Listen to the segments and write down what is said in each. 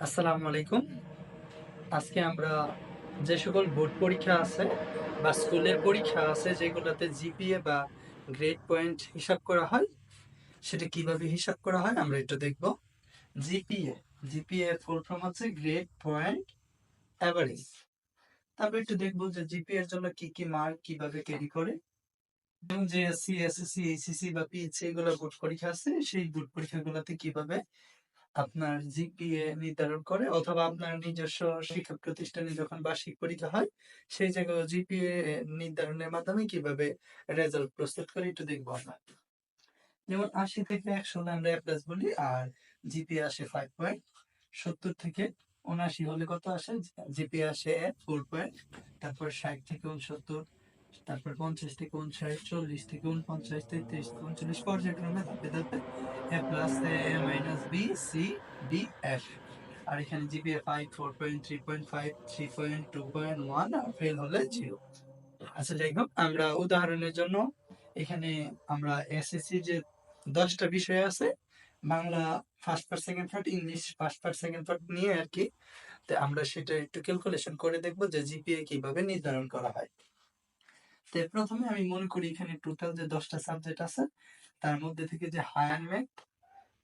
আসসালামু আলাইকুম। আজকে আমরা যে সকল বোর্ড পরীক্ষা আছে বা স্কুলের পরীক্ষা আছে যেগুলোতে জিপিএ বা গ্রেড পয়েন্ট হিসাব করা হয়, সেটা কিভাবে হিসাব করা হয় আমরা একটু দেখব। জিপিএ জিপিএ এর ফুল ফর্ম হচ্ছে গ্রেড পয়েন্ট এভারেজ। তারপর একটু দেখবো যে জিপিএ এর জন্য কি কি মার্ক কিভাবে ক্যারি করে, এবং যে এসসি এসএসসি এইচএসসি বা পিএইচসি এগুলো বোর্ড পরীক্ষা আছে সেই বোর্ড পরীক্ষাগুলোতে কিভাবে আপনার জিপিএ নির্ধারণ করে, অথবা আপনার নিজস্ব শিক্ষা প্রতিষ্ঠানে যখন বার্ষিক পরীক্ষা হয় সেই জায়গায় জিপিএ নির্ধারণের মাধ্যমে কিভাবে রেজাল্ট প্রস্তুত করে একটু দেখবো আমরা। যেমন ৮০ থেকে ১০০ হলে আমরা এ প্লাস বলি, আর জিপিএ আসে 5 পয়েন্ট। ৭০ থেকে ৭৯ হলে কত আসে? জিপিএ আসে 4 পয়েন্ট। তারপর ৬০ থেকে ৬৯, তারপর ৫০ থেকে ৫৯, ৪০ থেকে ৪৯, ৩৩ থেকে ৩৯ পর্যায়ক্রমে ধাপে ধাপে A plus, A minus, B, C, D, F. আর এখানে জিপিএ 5, 4 পয়েন্ট, 3.5, 3 পয়েন্ট, 2.1, আর ফেল হলে 0। আচ্ছা, যাই হোক, আমরা উদাহরণের জন্য এখানে আমরা এসএসসি যে 10টা বিষয় আছে, Bangla first part second part, English first part second part নিয়ে আর কি, তো আমরা সেটা একটু ক্যালকুলেশন করে দেখবো যে জিপিএ কিভাবে নির্ধারণ করা হয়। তো প্রথমে আমি মনে করি এখানে টোটাল যে 10টা সাবজেক্ট আছে তার মধ্যে থেকে যে হায়ার ম্যাথ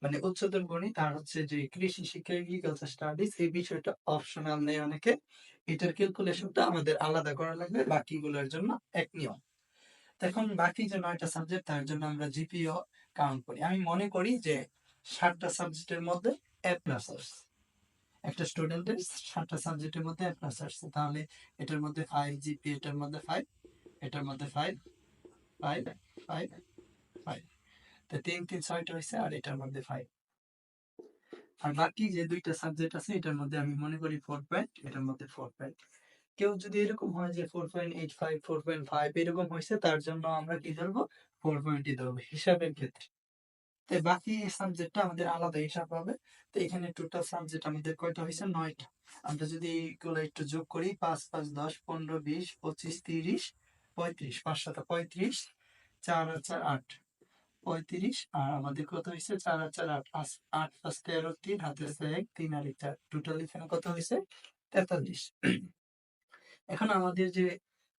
মানে উচ্চতর গণিত, আর হচ্ছে যে কৃষি শিক্ষা এগ্রিকালচার স্টাডিজ, এই বিষয়টা অপশনাল নেই অনেকে। এটার ক্যালকুলেশনটা আমাদের আলাদা করা লাগবে, বাকিগুলোর জন্য এক নিয়ম। তো এখন বাকি যে 9টা সাবজেক্ট তার জন্য আমরা জিপিও কাউন্ট করি। আমি মনে করি যে 7টা সাবজেক্টের মধ্যে এ প্লাস আসছে, একটা স্টুডেন্টের 7টা সাবজেক্টের মধ্যে এ প্লাস আসছে, তাহলে এটার মধ্যে 5 জিপি, এটার মধ্যে 5, এটার মধ্যে 5, 5, 5, 5, তো 3 3 6টা হয়েছে, আর এটার মধ্যে 5। আর বাকি যে 2টা সাবজেক্ট আছে এটার মধ্যে আমি মনে করি 4 পয়েন্ট, এটার মধ্যে 4 পয়েন্ট। কেউ যদি এরকম হয় যে 4.85, 4.5 এরকম হয়েছে, তার জন্য আমরা কি ধরবো? 4 পয়েন্টই ধরবো হিসাবের ক্ষেত্রে। তো বাকি সাবজেক্টটা আমাদের আলাদা হিসাব হবে। তো এখানে টোটাল সাবজেক্ট আমাদের কয়টা হয়েছে? 9টা। আমরা যদি এইগুলো একটু যোগ করি, 5 5 10 15 20 25 30 35, 5 7 35, 4 আর 4 8, 35। আর আমাদের কত হয়েছে? 4 আর 4 8, 8 5 13, 3 হাতে আছে 1, 3 আর 4, টোটাল এখানে কত হয়েছে? 43। এখন আমাদের যে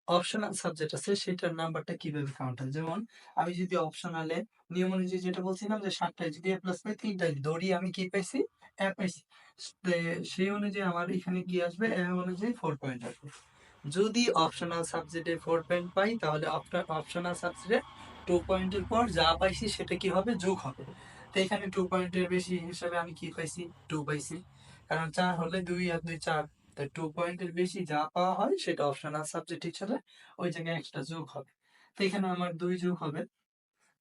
অপশনাল সাবজেক্ট আছে সেটার নাম্বারটা কিভাবে কাউন্ট হয়? যেমন আমি যদি অপশনালে নিয়ম অনুযায়ী যেটা বলছিলাম যে 7টায় যদি এ প্লাস পাই, 3টায় ধরি আমি কি পাইছি? এ পাইছি। সেই অনুযায়ী আমার এখানে কি আসবে? এ অনুযায়ী 4 পয়েন্ট আসবে। যদি অপশনাল সাবজেক্টে 4 পয়েন্ট পাই, তাহলে অপশনাল সাবজেক্টে 2 পয়েন্টের পর যা পাইছি সেটা কি হবে? যোগ হবে। তো এখানে 2 পয়েন্টের বেশি হিসাবে আমি কি পাইছি? 2 পাইছি। কারণ 4 হলে 2 আর 2 4, তাই 2 পয়েন্টের বেশি যা পাওয়া হয় সেটা অপশনাল সাবজেক্ট হিসেবে ওই জায়গায় এক্সট্রা যোগ হবে। তো এখানে আমার 2 যোগ হবে।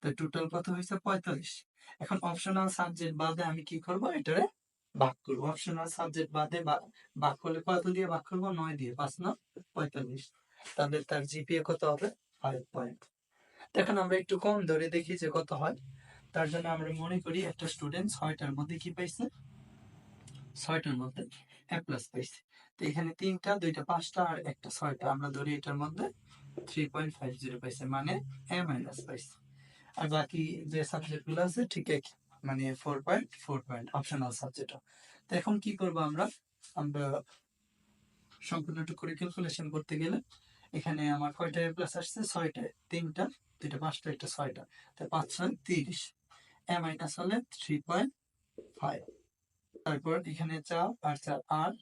তো টোটাল কত হয়েছে? 45। এখন অপশনাল সাবজেক্ট বাদে আমি কি করব? এটারে ভাগ করব। অপশনাল সাবজেক্ট বাদে ভাগ করলে কত দিয়ে ভাগ করব? 9 দিয়ে। 5 9 45। তাহলে তার জিপিএ কত হবে? 5 পয়েন্ট। এখন আমরা একটু কম ধরে দেখি যে কত হয়। তার জন্য আমরা মনে করি একটা স্টুডেন্ট 6টার মধ্যে কি পাইছে? 6টার মধ্যে এ প্লাস পাইছে। তো এখানে 3টা, 2টা 5টা, আর একটা 6টা, আমরা ধরি এটার মধ্যে 3.50 পাইছে, মানে এ মাইনাস পাইছে। আর বাকি যে সাবজেক্ট গুলো আছে ঠিক একই, মানে 4 পয়েন্ট 4 পয়েন্ট অপশনাল সাবজেক্ট। তো এখন কি করব আমরা? আমরা সম্পূর্ণটুকু করে ক্যালকুলেশন করতে গেলে এখানে আমার কয়টা এ প্লাস আসছে? 6টায়, 3টা, 2টা 5টা, একটা 6টা, তো 5 6 30। এ মাইনাস হলে 3.5। তারপর এখানে 4 আর 4 8,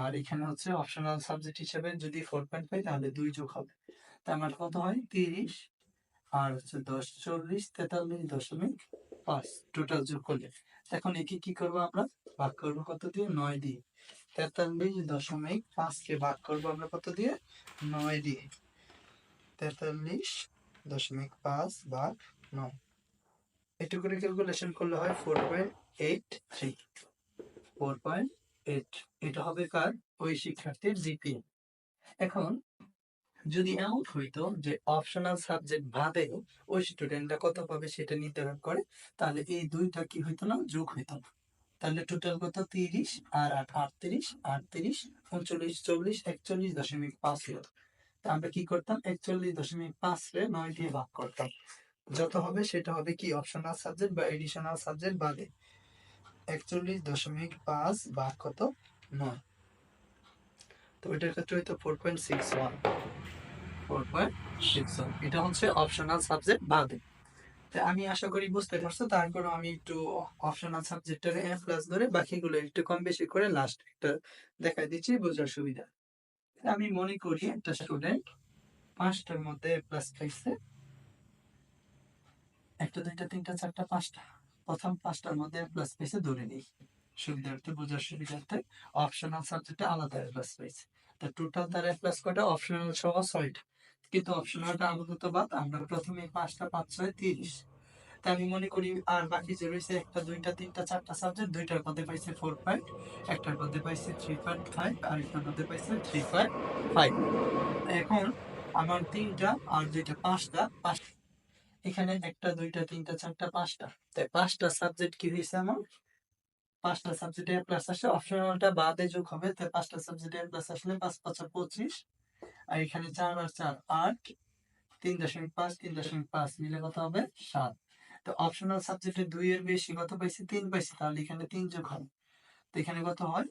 আর এখানে হচ্ছে অপশনাল সাবজেক্ট হিসেবে যদি 4 পয়েন্ট পাই তাহলে 2 যোগ হবে। তা আমার কত হয়? 30, আর হচ্ছে 10 40 43.5 টোটাল যোগ করলে। এখন একে কি করবো আমরা? ভাগ করবো কত দিয়ে? 9 দিয়ে। 43.5 কে ভাগ করবো আমরা কত দিয়ে? 9 দিয়ে। 43.5 ভাগ 9, একটু করে ক্যালকুলেশন করলে হয় 4.83। 4.8, এটা হবে কার? ওই শিক্ষার্থীর জিপিএ। এখন যদি এমন হইতো যে অপশনাল সাবজেক্ট বাদেও ওই স্টুডেন্টরা কত পাবে সেটা নির্ধারণ করে, তাহলে এই দুইটা কি হইতো না? যোগ হইতো না। তাহলে টোটাল কত? 30 আর 8 38, 38 39 40 41.5 হতো। তা আমরা কি করতাম? 41.5 রে 9 দিয়ে ভাগ করতাম। যত হবে সেটা হবে কি? অপশনাল সাবজেক্ট বা এডিশনাল সাবজেক্ট বাদে। 41.5 ভাগ কত 9, তো এটার ক্ষেত্রে হয়তো 4.61, 4.61 এটা হচ্ছে অপশনাল সাবজেক্ট বাদে। তো আমি আশা করি বুঝতে পারছো। তারপর আমি একটু অপশনাল সাবজেক্টের এ প্লাস ধরে বাকিগুলো একটু কম বেশি করে লাস্ট একটা দেখাই দিচ্ছি বোঝার সুবিধা। আমি মনে করি একটা স্টুডেন্ট 5টার মধ্যে এ প্লাস পাইছে, 1 2 3 4 5টা, প্রথম 5টার মধ্যে এ প্লাস পাইছে ধরে নিই সুবিধার্থে, বোঝার সুবিধার্থে। অপশনাল সাবজেক্টে আলাদা এ প্লাস পাইছে, তো টোটাল তার এ প্লাস কয়টা অপশনাল সহ 6টা, কিন্তু অপশনালটা আপাতত বাদ। আমরা প্রথমে 5টা 5 6 30, তা আমি মনে করি আর বাকি যে রয়েছে 1 2 3 4টা সাবজেক্ট, 2টার মধ্যে পাইছে 4 পয়েন্ট, একটার মধ্যে পাইছে 3.5 আর একটার মধ্যে পাইছে 3.5। এখন আমার 3টা আর 2টা 5টা, এখানে 1 2 3 4 5টা, তাই 5টা সাবজেক্ট কি হয়েছে আমার, 5টা সাবজেক্টে এ প্লাস আসে, অপশনালটা বাদে যোগ হবে, তাই 5টা সাবজেক্টে এ প্লাস আসলে 5 5 25, আর এখানে 4 আর 4 8, 3.5 3.5 মিলে কত হবে 7। তো অপশনাল সাবজেক্টে 2 এর বেশি কত পাইছি 3 পাইছি, তাহলে এখানে 3 যোগ হবে, তো এখানে কত হয়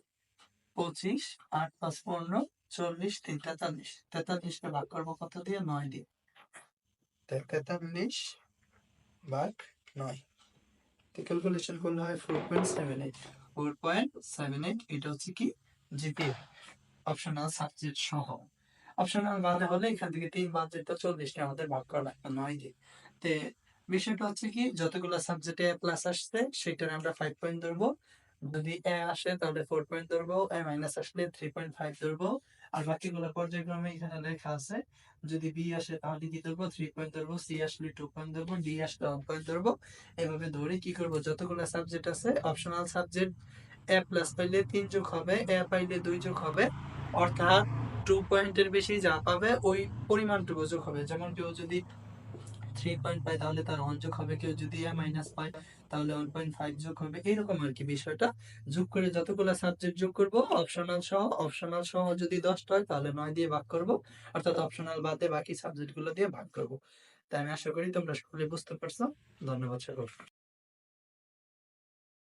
25, 8 5 15, 40 3 43, 43 কে ভাগ করবো কত দিয়ে 9 দিয়ে, 43 ভাগ 9, তো ক্যালকুলেশন করলে হয় 4.78, 4.78। এটা হচ্ছে কি জিপিএ অপশনাল সাবজেক্ট সহ। অপশনাল বাদে হলে এখান থেকে 3 বাদ যেত, 40কে আমাদের ভাগ করা লাগবে 9 দিয়ে। তে বিষয়টা হচ্ছে কি, যতগুলো সাবজেক্টে এ প্লাস আসছে সেটার আমরা 5 পয়েন্ট ধরবো, যদি এ আসে তাহলে 4 পয়েন্ট ধরবো, এ মাইনাস আসলে 3.5 ধরবো, আর বাকিগুলো পর্যায়ক্রমে এখানে লেখা আছে। যদি বি আসে তাহলে কি ধরবো 3 পয়েন্ট ধরবো, সি আসলে 2 পয়েন্ট ধরবো, ডি আসলে 1 পয়েন্ট ধরবো। এভাবে ধরে কি করবো, যতগুলো সাবজেক্ট আছে অপশনাল সাবজেক্ট এ প্লাস পাইলে 3 যোগ হবে, এ পাইলে 2 যোগ হবে, অর্থাৎ 2 পয়েন্টের বেশি যা পাবে ওই পরিমাণটুকু যোগ হবে। যেমন কেউ যদি 3 পয়েন্ট পায় তাহলে তার 1 যোগ হবে, কেউ যদি এ মাইনাস পায় তাহলে 1.5 যোগ হবে, এরকম আর কি বিষয়টা। যোগ করে যতগুলো সাবজেক্ট যোগ করব অপশনাল সহ, অপশনাল সহ যদি 10টা হয় তাহলে 9 দিয়ে ভাগ করব, অর্থাৎ অপশনাল বাদে বাকি সাবজেক্টগুলো দিয়ে ভাগ করব। তাই আমি আশা করি তোমরা সকলে বুঝতে পারছো। ধন্যবাদ সকলকে।